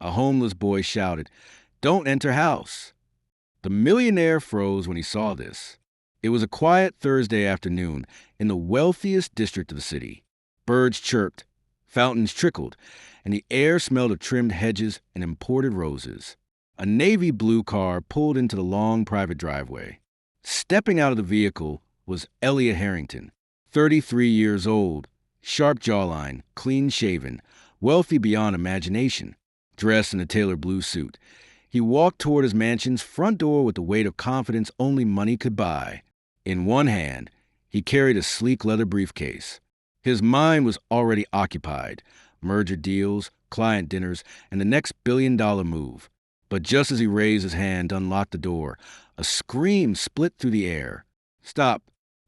A homeless boy shouted, "Don't enter house." The millionaire froze when he saw this. It was a quiet Thursday afternoon in the wealthiest district of the city. Birds chirped, fountains trickled, and the air smelled of trimmed hedges and imported roses. A navy blue car pulled into the long private driveway. Stepping out of the vehicle was Elliot Harrington, 33 years old, sharp jawline, clean shaven, wealthy beyond imagination, dressed in a tailored blue suit. He walked toward his mansion's front door with the weight of confidence only money could buy. In one hand, he carried a sleek leather briefcase. His mind was already occupied: merger deals, client dinners, and the next billion-dollar move. But just as he raised his hand to unlock the door, a scream split through the air. "Stop.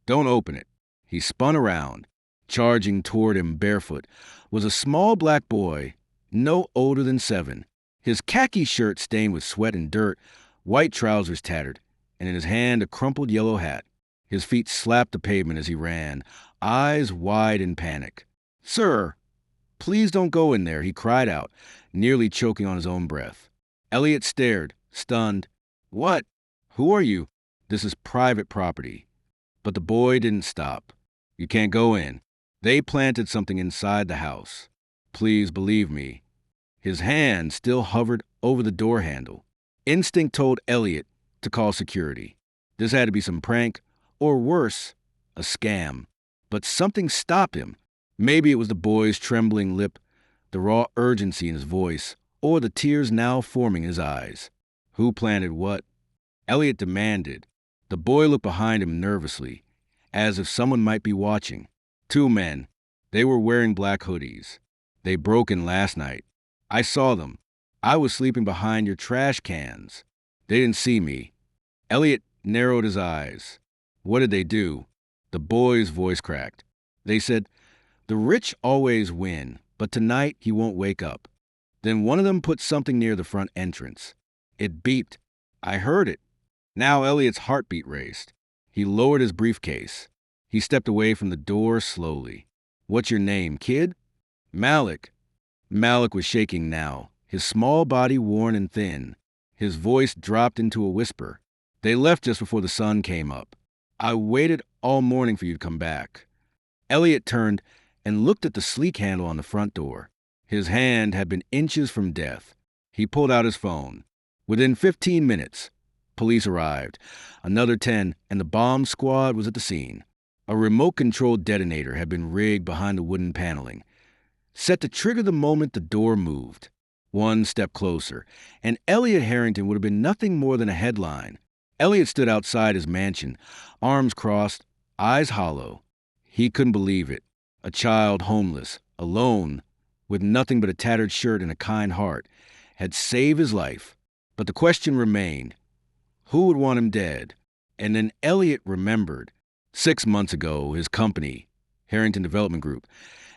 Don't open it." He spun around. Charging toward him barefoot was a small black boy, no older than 7. His khaki shirt stained with sweat and dirt, white trousers tattered, and in his hand a crumpled yellow hat. His feet slapped the pavement as he ran, eyes wide in panic. "Sir, please don't go in there," he cried out, nearly choking on his own breath. Elliot stared, stunned. "What? Who are you?" "This is private property." But the boy didn't stop. "You can't go in. They planted something inside the house. Please believe me." His hand still hovered over the door handle. Instinct told Elliot to call security. This had to be some prank, or worse, a scam. But something stopped him. Maybe it was the boy's trembling lip, the raw urgency in his voice, or the tears now forming in his eyes. Who planted what? Elliot demanded. The boy looked behind him nervously, as if someone might be watching. 2 men. They were wearing black hoodies. "They broke in last night. I saw them. I was sleeping behind your trash cans. They didn't see me." Elliot narrowed his eyes. "What did they do?" The boy's voice cracked. "They said, 'The rich always win, but tonight he won't wake up.' Then one of them put something near the front entrance. It beeped. I heard it." Now Elliot's heartbeat raced. He lowered his briefcase. He stepped away from the door slowly. "What's your name, kid?" "Malik." Malik was shaking now, his small body worn and thin. His voice dropped into a whisper. "They left just before the sun came up. I waited all morning for you to come back." Elliot turned and looked at the sleek handle on the front door. His hand had been inches from death. He pulled out his phone. Within 15 minutes, police arrived. Another 10, and the bomb squad was at the scene. A remote-controlled detonator had been rigged behind the wooden paneling, set to trigger the moment the door moved. One step closer, and Elliot Harrington would have been nothing more than a headline. Elliot stood outside his mansion, arms crossed, eyes hollow. He couldn't believe it. A child, homeless, alone, with nothing but a tattered shirt and a kind heart, had saved his life. But the question remained: who would want him dead? And then Elliot remembered. 6 months ago, his company, Harrington Development Group,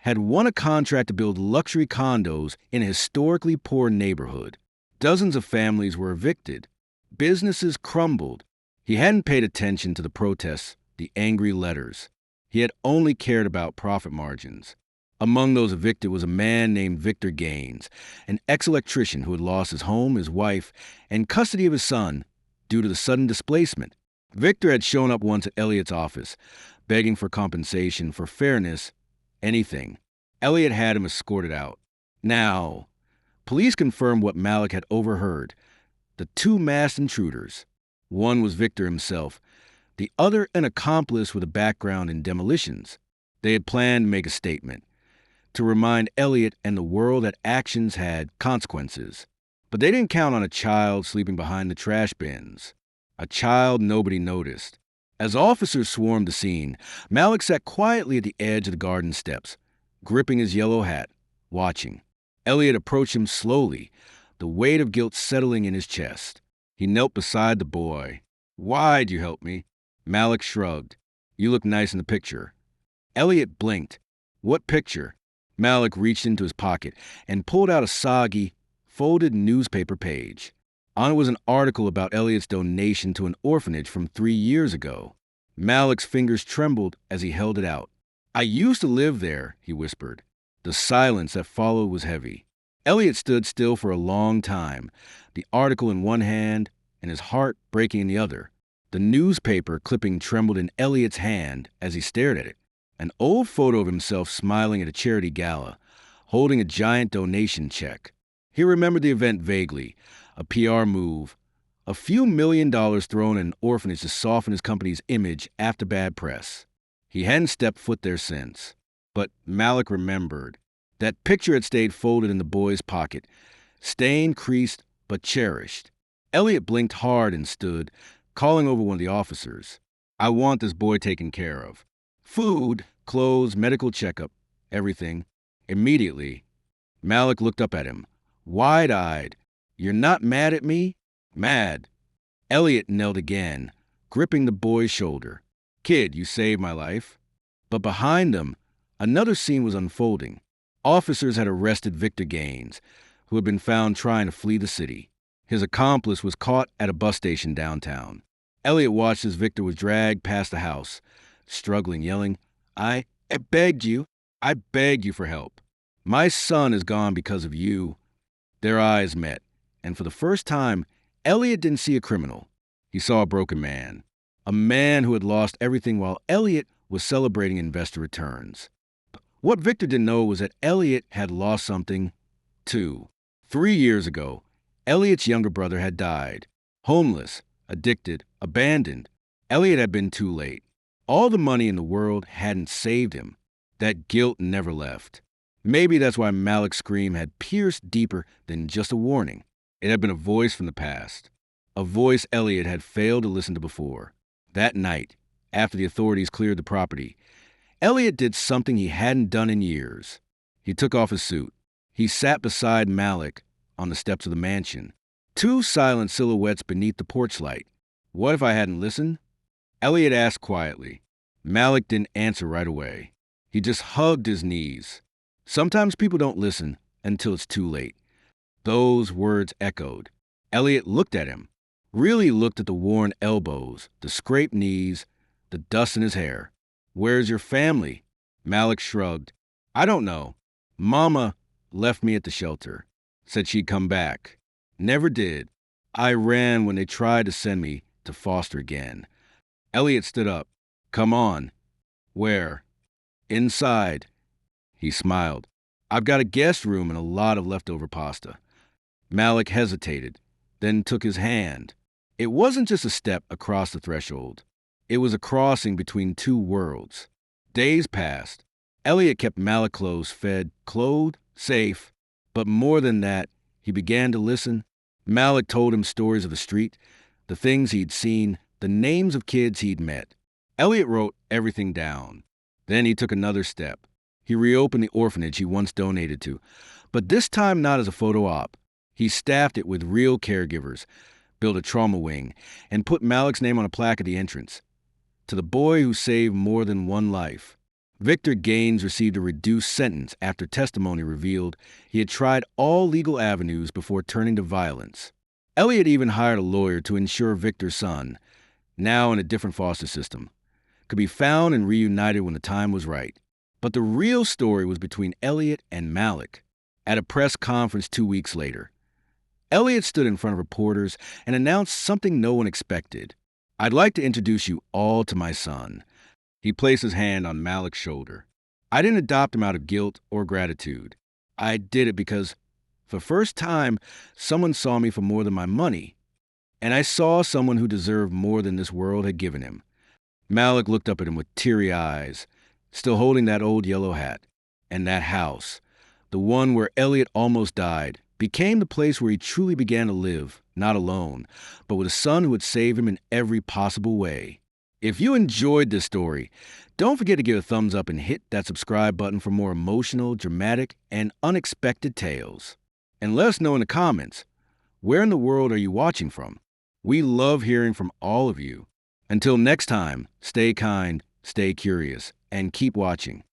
had won a contract to build luxury condos in a historically poor neighborhood. Dozens of families were evicted. Businesses crumbled. He hadn't paid attention to the protests, the angry letters. He had only cared about profit margins. Among those evicted was a man named Victor Gaines, an ex-electrician who had lost his home, his wife, and custody of his son due to the sudden displacement. Victor had shown up once at Elliot's office, begging for compensation, for fairness, anything. Elliot had him escorted out. Now, police confirmed what Malik had overheard. The 2 masked intruders. One was Victor himself, the other an accomplice with a background in demolitions. They had planned to make a statement, to remind Elliot and the world that actions had consequences. But they didn't count on a child sleeping behind the trash bins. A child nobody noticed. As officers swarmed the scene, Malik sat quietly at the edge of the garden steps, gripping his yellow hat, watching. Elliot approached him slowly, the weight of guilt settling in his chest. He knelt beside the boy. "Why'd you help me?" Malik shrugged. "You look nice in the picture." Elliot blinked. "What picture?" Malik reached into his pocket and pulled out a soggy, folded newspaper page. On it was an article about Elliot's donation to an orphanage from 3 years ago. Malik's fingers trembled as he held it out. "I used to live there," he whispered. The silence that followed was heavy. Elliot stood still for a long time, the article in one hand and his heart breaking in the other. The newspaper clipping trembled in Elliot's hand as he stared at it. An old photo of himself smiling at a charity gala, holding a giant donation check. He remembered the event vaguely, a PR move, a few $1 million thrown in an orphanage to soften his company's image after bad press. He hadn't stepped foot there since. But Malik remembered. That picture had stayed folded in the boy's pocket, stained, creased, but cherished. Elliot blinked hard and stood, calling over one of the officers. I want this boy taken care of. Food, clothes, medical checkup, everything. Immediately, Malik looked up at him, wide-eyed. You're not mad at me? Mad. Elliot knelt again, gripping the boy's shoulder. Kid, you saved my life. But behind them, another scene was unfolding. Officers had arrested Victor Gaines, who had been found trying to flee the city. His accomplice was caught at a bus station downtown. Elliot watched as Victor was dragged past the house, struggling, yelling, I begged you. I begged you for help. My son is gone because of you. Their eyes met, and for the first time, Elliot didn't see a criminal. He saw a broken man. A man who had lost everything while Elliot was celebrating investor returns. What Victor didn't know was that Elliot had lost something, too. 3 years ago, Elliot's younger brother had died. Homeless, addicted, abandoned. Elliot had been too late. All the money in the world hadn't saved him. That guilt never left. Maybe that's why Malik's scream had pierced deeper than just a warning. It had been a voice from the past. A voice Elliot had failed to listen to before. That night, after the authorities cleared the property, Elliot did something he hadn't done in years. He took off his suit. He sat beside Malik on the steps of the mansion. Two silent silhouettes beneath the porch light. What if I hadn't listened? Elliot asked quietly. Malik didn't answer right away. He just hugged his knees. Sometimes people don't listen until it's too late. Those words echoed. Elliot looked at him. Really looked at the worn elbows, the scraped knees, the dust in his hair. Where's your family? Malik shrugged. I don't know. Mama left me at the shelter. Said she'd come back. Never did. I ran when they tried to send me to foster again. Elliot stood up. Come on. Where? Inside. He smiled. I've got a guest room and a lot of leftover pasta. Malik hesitated, then took his hand. It wasn't just a step across the threshold. It was a crossing between two worlds. Days passed. Elliot kept Malik close, fed, clothed, safe. But more than that, he began to listen. Malik told him stories of the street, the things he'd seen, the names of kids he'd met. Elliot wrote everything down. Then he took another step. He reopened the orphanage he once donated to, but this time not as a photo op. He staffed it with real caregivers, built a trauma wing, and put Malik's name on a plaque at the entrance. To the boy who saved more than one life. Victor Gaines received a reduced sentence after testimony revealed he had tried all legal avenues before turning to violence. Elliot even hired a lawyer to ensure Victor's son, now in a different foster system, could be found and reunited when the time was right. But the real story was between Elliot and Malik. At a press conference 2 weeks later, Elliot stood in front of reporters and announced something no one expected. I'd like to introduce you all to my son. He placed his hand on Malik's shoulder. I didn't adopt him out of guilt or gratitude. I did it because, for the first time, someone saw me for more than my money. And I saw someone who deserved more than this world had given him. Malik looked up at him with teary eyes, still holding that old yellow hat. And that house, the one where Elliot almost died, became the place where he truly began to live, not alone, but with a son who would save him in every possible way. If you enjoyed this story, don't forget to give a thumbs up and hit that subscribe button for more emotional, dramatic, and unexpected tales. And let us know in the comments, where in the world are you watching from? We love hearing from all of you. Until next time, stay kind, stay curious, and keep watching.